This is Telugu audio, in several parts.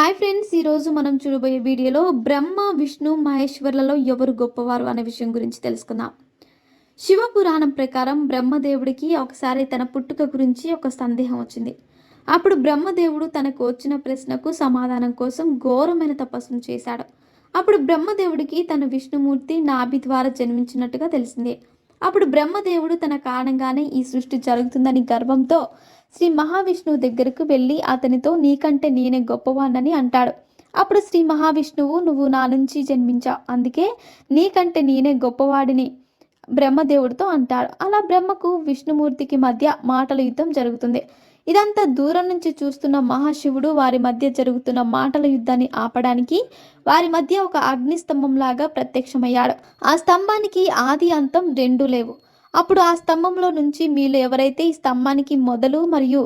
హాయ్ ఫ్రెండ్స్, ఈరోజు మనం చూడబోయే వీడియోలో బ్రహ్మ విష్ణు మహేశ్వర్లలో ఎవరు గొప్పవారు అనే విషయం గురించి తెలుసుకుందాం. శివపురాణం ప్రకారం బ్రహ్మదేవుడికి ఒకసారి తన పుట్టుక గురించి ఒక సందేహం వచ్చింది. అప్పుడు బ్రహ్మదేవుడు తనకు వచ్చిన ప్రశ్నకు సమాధానం కోసం ఘోరమైన తపస్సును చేశాడు. అప్పుడు బ్రహ్మదేవుడికి తన విష్ణుమూర్తి నాభి ద్వారా జన్మించినట్టుగా తెలిసింది. అప్పుడు బ్రహ్మదేవుడు తన కారణంగానే ఈ సృష్టి జరుగుతుందని గర్వంతో శ్రీ మహావిష్ణువు దగ్గరకు వెళ్ళి అతనితో నీకంటే నేనే గొప్పవాణ్ణని అంటాడు. అప్పుడు శ్రీ మహావిష్ణువు నువ్వు నా నుంచి జన్మించావు, అందుకే నీకంటే నేనే గొప్పవాడిని బ్రహ్మదేవుడితో అంటాడు. అలా బ్రహ్మకు విష్ణుమూర్తికి మధ్య మాటల యుద్ధం జరుగుతుంది. ఇదంతా దూరం నుంచి చూస్తున్న మహాశివుడు వారి మధ్య జరుగుతున్న మాటల యుద్ధాన్ని ఆపడానికి వారి మధ్య ఒక అగ్నిస్తంభం లాగా ప్రత్యక్షమయ్యాడు. ఆ స్తంభానికి ఆది అంతం రెండూ లేవు. అప్పుడు ఆ స్తంభంలో నుంచి మీలో ఎవరైతే ఈ స్తంభానికి మొదలు మరియు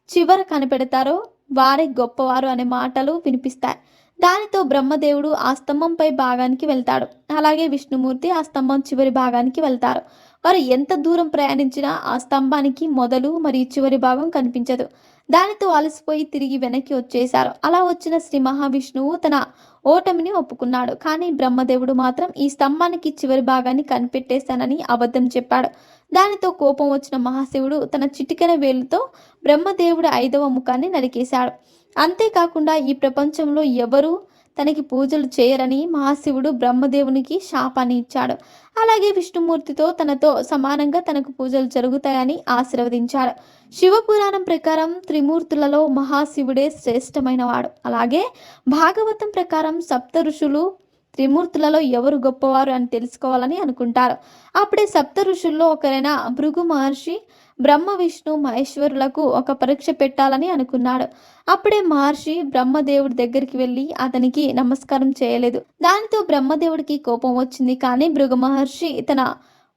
చివర కనిపెడతారో వారే గొప్పవారు అనే మాటలు వినిపిస్తాయి. దానితో బ్రహ్మదేవుడు ఆ స్తంభంపై భాగానికి వెళ్తాడు. అలాగే విష్ణుమూర్తి ఆ స్తంభం చివరి భాగానికి వెళ్తారు. వారు ఎంత దూరం ప్రయాణించినా ఆ స్తంభానికి మొదలు మరియు చివరి భాగం కనిపించదు. దానితో అలసిపోయి తిరిగి వెనక్కి వచ్చేశారు. అలా వచ్చిన శ్రీ మహావిష్ణువు తన ఓటమిని ఒప్పుకున్నాడు. కానీ బ్రహ్మదేవుడు మాత్రం ఈ స్తంభానికి చివరి భాగాన్ని కనిపెట్టేశానని అబద్ధం చెప్పాడు. దానితో కోపం వచ్చిన మహాశివుడు తన చిటికెన వేలుతో బ్రహ్మదేవుడి 5వ ముఖాన్ని నరికేశాడు. అంతేకాకుండా ఈ ప్రపంచంలో ఎవరూ తనకి పూజలు చేయరని మహాశివుడు బ్రహ్మదేవునికి శాపాన్ని ఇచ్చాడు. అలాగే విష్ణుమూర్తితో తనతో సమానంగా తనకు పూజలు జరుగుతాయని ఆశీర్వదించాడు. శివపురాణం ప్రకారం త్రిమూర్తులలో మహాశివుడే శ్రేష్టమైన వాడు. అలాగే భాగవతం ప్రకారం సప్త ఋషులు త్రిమూర్తులలో ఎవరు గొప్పవారు అని తెలుసుకోవాలని అనుకుంటారు. అప్పుడే సప్త ఋషుల్లో ఒకరైన భృగు మహర్షి బ్రహ్మ విష్ణు మహేశ్వరులకు ఒక పరీక్ష పెట్టాలని అనుకున్నాడు. అప్పుడే మహర్షి బ్రహ్మదేవుడి దగ్గరికి వెళ్ళి అతనికి నమస్కారం చేయలేదు. దానితో బ్రహ్మదేవుడికి కోపం వచ్చింది. కానీ భృగు మహర్షి తన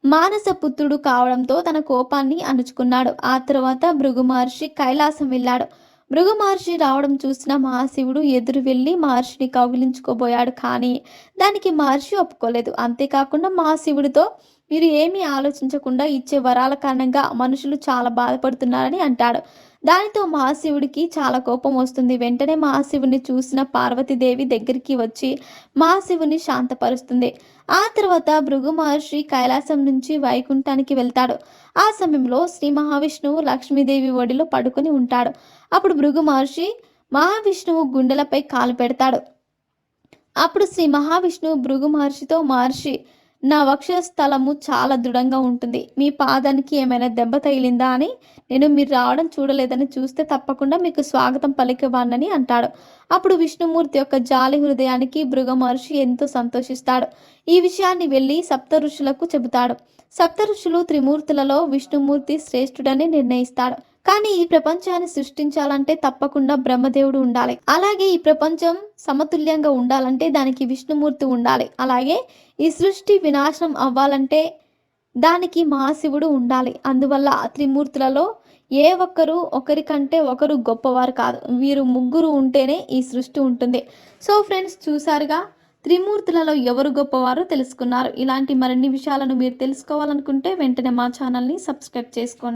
మానస పుత్రుడు కావడంతో తన కోపాన్ని అణుచుకున్నాడు. ఆ తర్వాత భృగు మహర్షి కైలాసం వెళ్ళాడు. భృగు మహర్షి రావడం చూసిన మహాశివుడు ఎదురు వెళ్ళి మహర్షిని కౌగిలించుకోబోయాడు. కానీ దానికి మహర్షి ఒప్పుకోలేదు. అంతేకాకుండా మహాశివుడితో మీరు ఏమీ ఆలోచించకుండా ఇచ్చే వరాల కారణంగా మనుషులు చాలా బాధపడుతున్నారని అంటాడు. దానితో మహాశివుడికి చాలా కోపం వస్తుంది. వెంటనే మహాశివుని చూసిన పార్వతీదేవి దగ్గరికి వచ్చి మహాశివుని శాంతపరుస్తుంది. ఆ తర్వాత భృగు మహర్షి కైలాసం నుంచి వైకుంఠానికి వెళ్తాడు. ఆ సమయంలో శ్రీ మహావిష్ణువు లక్ష్మీదేవి ఒడిలో పడుకొని ఉంటాడు. అప్పుడు భృగు మహర్షి మహావిష్ణువు గుండెలపై కాలు పెడతాడు. అప్పుడు శ్రీ మహావిష్ణువు భృగు మహర్షితో మహర్షి నా వక్షస్థలము చాలా దృఢంగా ఉంటుంది. మీ పాదానికి ఏమైనా దెబ్బ తగిలిందా అని నేను మీరు రావడం చూడలేదని చూస్తే తప్పకుండా మీకు స్వాగతం పలికేవాణ్ణని అంటాడు. అప్పుడు విష్ణుమూర్తి యొక్క జాలి హృదయానికి భృగు మహర్షి ఎంతో సంతోషిస్తాడు. ఈ విషయాన్ని వెళ్ళి సప్త ఋషులకు చెబుతాడు. సప్త ఋషులు త్రిమూర్తులలో విష్ణుమూర్తి శ్రేష్ఠుడని నిర్ణయిస్తాడు. కానీ ఈ ప్రపంచాన్ని సృష్టించాలంటే తప్పకుండా బ్రహ్మదేవుడు ఉండాలి. అలాగే ఈ ప్రపంచం సమతుల్యంగా ఉండాలంటే దానికి విష్ణుమూర్తి ఉండాలి. అలాగే ఈ సృష్టి వినాశనం అవ్వాలంటే దానికి మహాశివుడు ఉండాలి. అందువల్ల త్రిమూర్తులలో ఏ ఒక్కరు ఒకరికంటే ఒకరు గొప్పవారు కాదు. వీరు ముగ్గురు ఉంటేనే ఈ సృష్టి ఉంటుంది. సో ఫ్రెండ్స్, చూసారుగా త్రిమూర్తులలో ఎవరు గొప్పవారో తెలుసుకున్నారు. ఇలాంటి మరిన్ని విషయాలను మీరు తెలుసుకోవాలనుకుంటే వెంటనే మా ఛానల్ని సబ్స్క్రైబ్ చేసుకోండి.